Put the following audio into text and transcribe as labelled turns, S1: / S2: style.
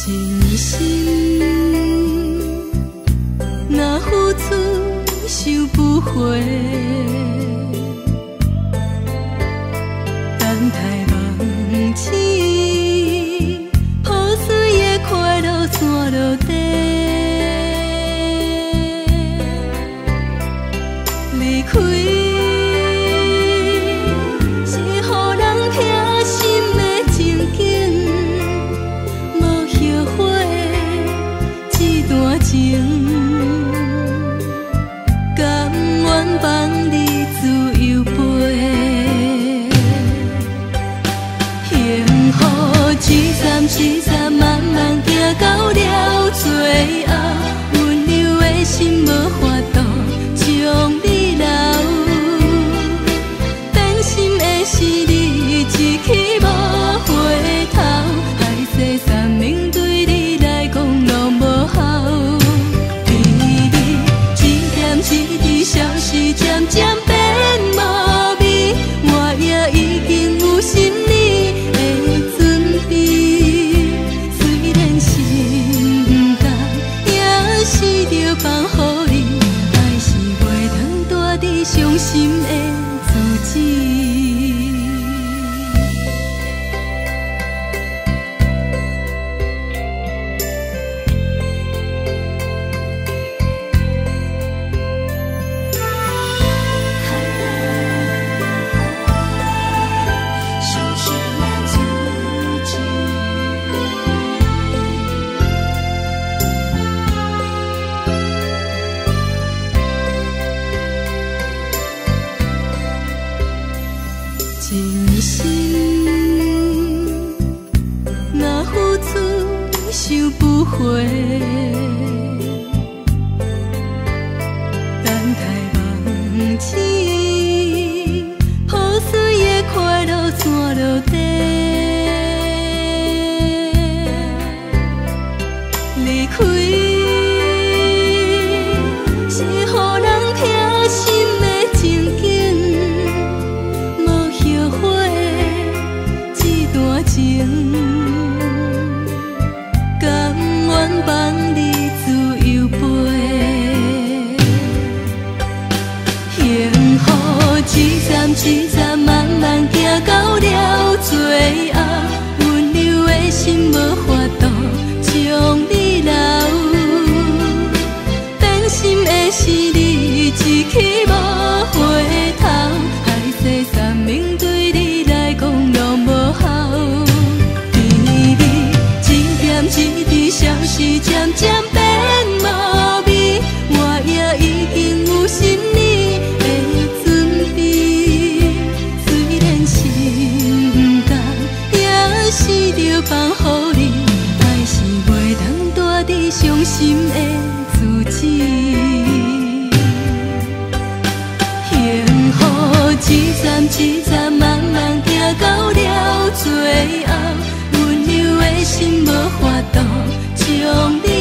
S1: 真心若付出收不回，等待梦醒，破碎的快乐散落地。离开是予人痛心的情景，无后悔这段情。 甘愿放你自由飞，幸福一站一站慢慢行到了最后，温柔的心无法度将你留，担心的是你一去无回头，海誓山盟对你来讲拢无效。 一滴消息渐渐变无味，我也已经有心理的准备。虽然心甘，也是着放予你，爱是袂当带伫伤心的自己。 真心若付出收不回，等待梦醒，破碎的快乐散落地。离开是予人痛心的情景。 情，甘愿放你自由飞，幸福一站一站慢慢行到了最后，温柔的心无法度将你留，担心的是你一去无回头，海誓山盟对你来讲拢无效。 一滴消息渐渐变无味，我也已经有心理的准备。虽然心甘，也是着放予你，爱是袂当带伫伤心的自己。幸福一站一站慢慢行到了最后。 温柔的心无法度将你。